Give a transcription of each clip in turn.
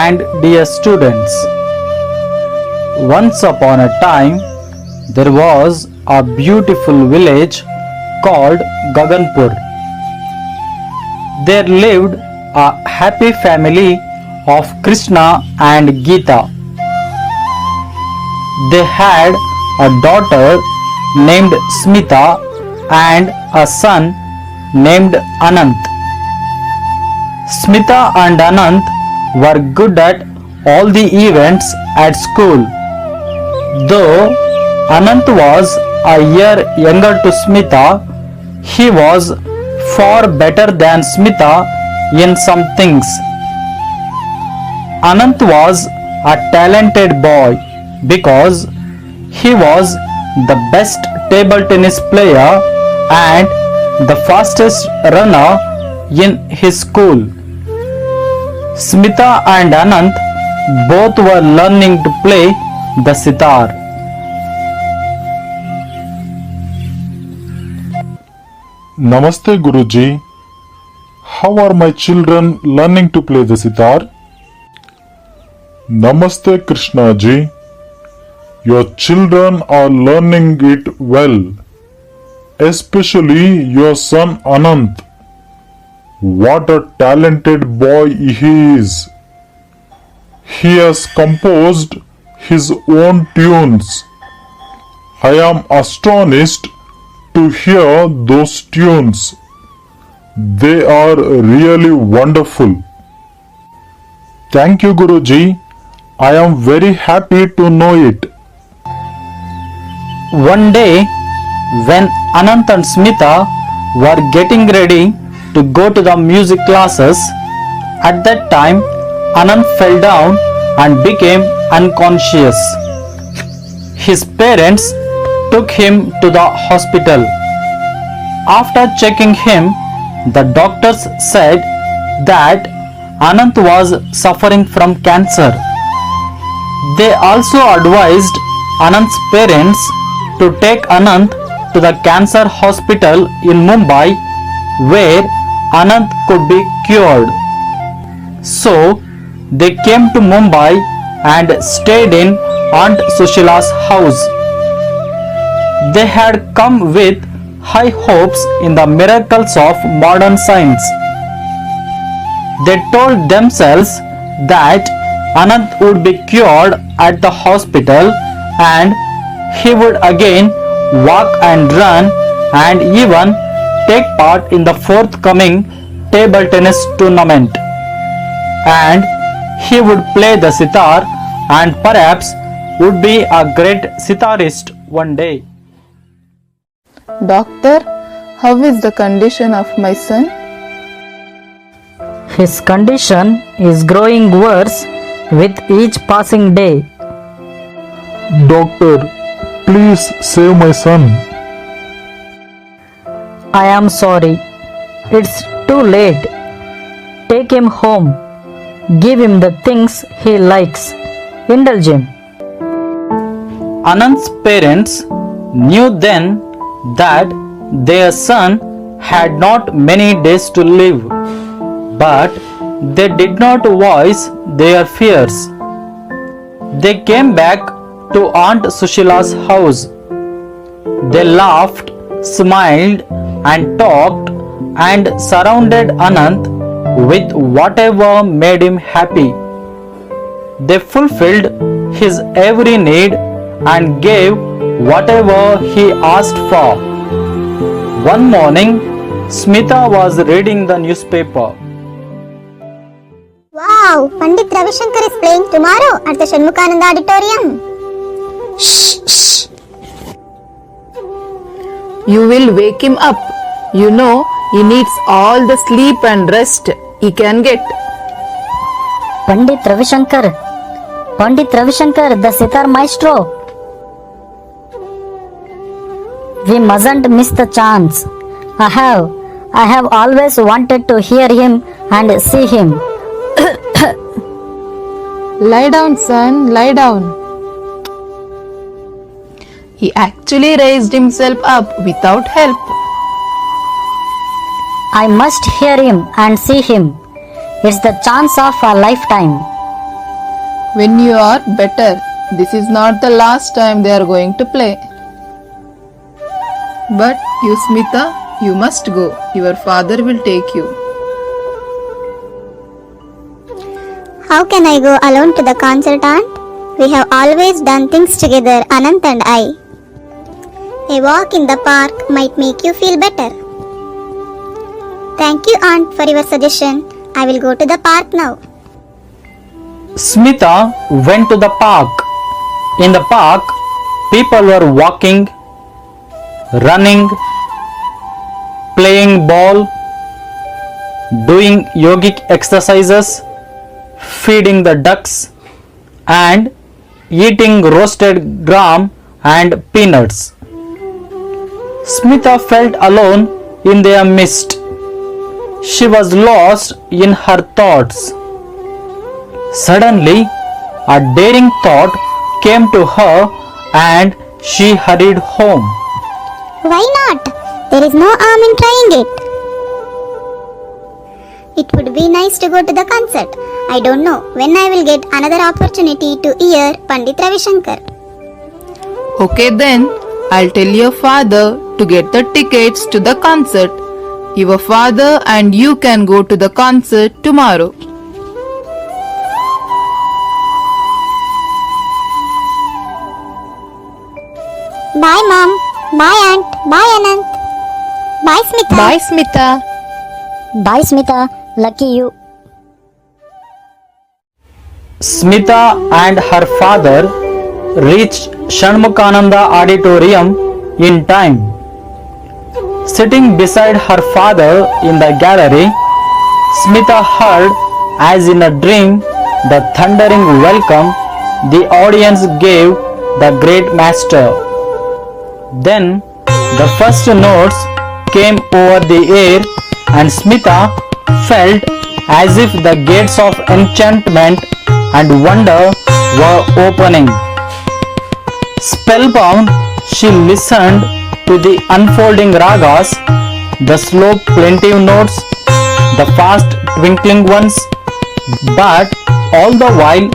and dear students, once upon a time there was a beautiful village called Gaganpur. There lived a happy family of Krishna and Geeta. They had a daughter named Smita and a son named Anant. Smita and Anant were good at all the events at school. Though Anant was a year younger to Smita, he was far better than Smita in some things. Anant was a talented boy because he was the best table tennis player and the fastest runner in his school. Smita and Anant both were learning to play the sitar. Namaste Guruji. How are my children learning to play the sitar? Namaste Krishna ji. Your children are learning it well, especially your son Anant. What a talented boy he is. He has composed his own tunes. I am astonished to hear those tunes. They are really wonderful. Thank you, Guruji. I am very happy to know it. One day, when Anant and Smita were getting ready to go to the music classes, at that time Anant fell down and became unconscious. His parents took him to the hospital. After checking him, the doctors said that Anant was suffering from cancer. They also advised Anant's parents to take Anant to the cancer hospital in Mumbai where Anant could be cured. So they came to Mumbai and stayed in Aunt Sushila's house. They had come with high hopes in the miracles of modern science. They told themselves that Anant would be cured at the hospital and he would again walk and run and even take part in the forthcoming table tennis tournament. And he would play the sitar and perhaps would be a great sitarist one day. Doctor, how is the condition of my son? His condition is growing worse with each passing day. Doctor, please save my son. I am sorry. It's too late. Take him home. Give him the things he likes. Indulge him. Anant's parents knew then that their son had not many days to live, but they did not voice their fears. They came back to Aunt Sushila's house. They laughed, smiled, and talked and surrounded Anant with whatever made him happy. They fulfilled his every need and gave whatever he asked for. One morning, Smita was reading the newspaper. Wow, Pandit Ravi Shankar is playing tomorrow at the Shanmukananda Auditorium. Shh. You will wake him up. You know, he needs all the sleep and rest he can get. Pandit Ravi Shankar, the sitar maestro. We mustn't miss the chance. I have always wanted to hear him and see him. Lie down, son, lie down. He actually raised himself up without help. I must hear him and see him. It's the chance of a lifetime. When you are better, this is not the last time they are going to play. But you, Smita, you must go. Your father will take you. How can I go alone to the concert, Aunt? We have always done things together, Anant and I. A walk in the park might make you feel better. Thank you, Aunt, for your suggestion. I will go to the park now. Smita went to the park. In the park, people were walking, running, playing ball, doing yogic exercises, feeding the ducks, and eating roasted gram and peanuts. Smita felt alone in their midst. She was lost in her thoughts. Suddenly, a daring thought came to her and she hurried home. Why not? There is no harm in trying it. It would be nice to go to the concert. I don't know when I will get another opportunity to hear Pandit Ravi Shankar. Okay then, I'll tell your father to get the tickets to the concert. Your father and you can go to the concert tomorrow. Bye, Mom. Bye, Aunt. Bye, Anant. Bye, Smita. Bye, Smita. Bye, Smita. Lucky you. Smita and her father reached Shanmukananda Auditorium in time. Sitting beside her father in the gallery, Smita heard, as in a dream, the thundering welcome the audience gave the great master. Then the first notes came over the air and Smita felt as if the gates of enchantment and wonder were opening. Spellbound, she listened to the unfolding ragas, the slow plaintive notes, the fast twinkling ones, but all the while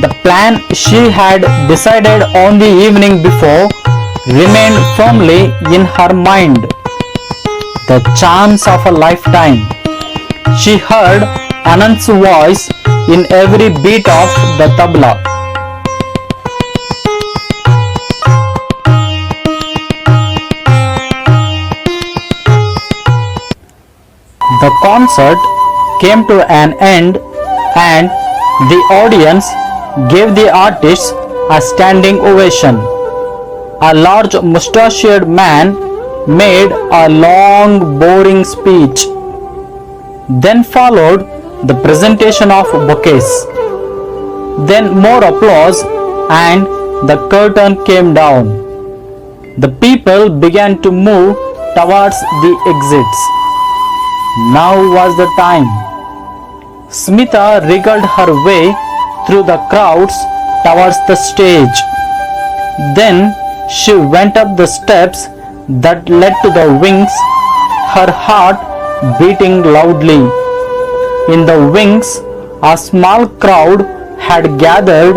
the plan she had decided on the evening before remained firmly in her mind. The chance of a lifetime. She heard Anant's voice in every beat of the tabla. The concert came to an end and the audience gave the artists a standing ovation. A large mustachioed man made a long, boring speech. Then followed the presentation of bouquets. Then more applause and the curtain came down. The people began to move towards the exits. Now was the time. Smita wriggled her way through the crowds towards the stage. Then she went up the steps that led to the wings, her heart beating loudly. In the wings, a small crowd had gathered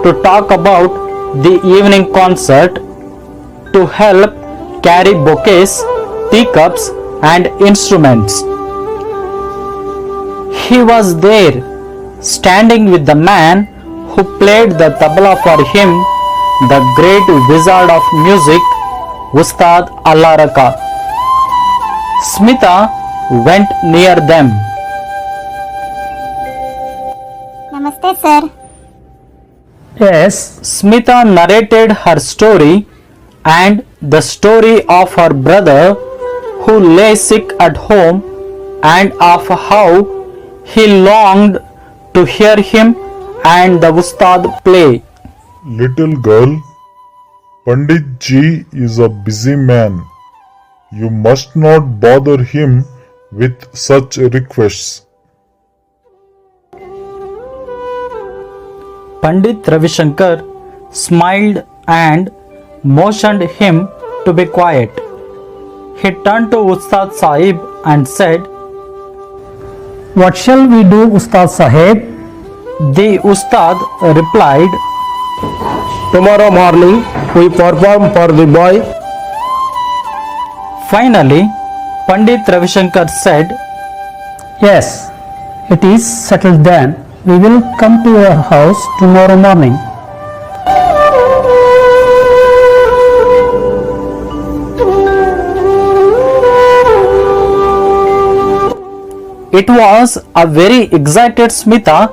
to talk about the evening concert, to help carry bouquets, teacups, and instruments. He was there, standing with the man who played the tabla for him, the great wizard of music, Ustad Allaraka. Smita went near them. Namaste, sir. Yes, Smita narrated her story and the story of her brother who lay sick at home and of how he longed to hear him and the Ustad play. Little girl, Pandit Ji is a busy man. You must not bother him with such requests. Pandit Ravi Shankar smiled and motioned him to be quiet. He turned to Ustad Sahib and said, What shall we do, Ustad Sahib? The Ustad replied, Tomorrow morning we perform for the boy. Finally, Pandit Ravishankar said, Yes, it is settled then. We will come to your house tomorrow morning. It was a very excited Smita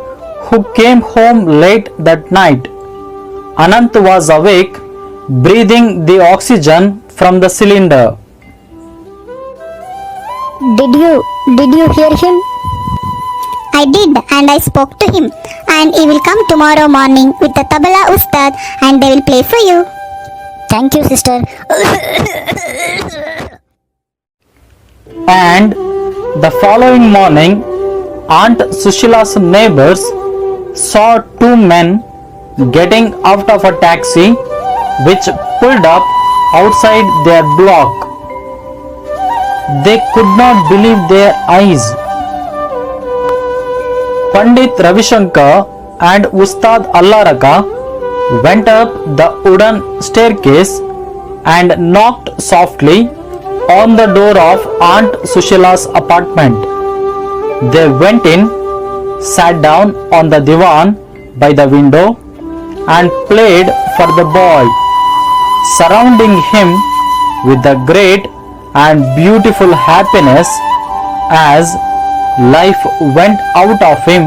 who came home late that night. Anant was awake, breathing the oxygen from the cylinder. Did you hear him? I did, and I spoke to him, and he will come tomorrow morning with the tabla ustad and they will play for you. Thank you, sister. And the following morning, Aunt Sushila's neighbors saw two men getting out of a taxi which pulled up outside their block. They could not believe their eyes. Pandit Ravishankar and Ustad Allaraka went up the wooden staircase and knocked softly on the door of Aunt Sushila's apartment. They went in, sat down on the divan by the window and played for the boy, surrounding him with the great and beautiful happiness as life went out of him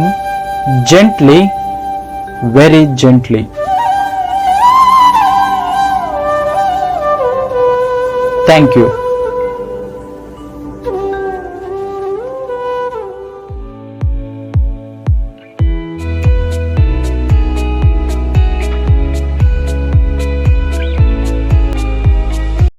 gently, very gently. Thank you.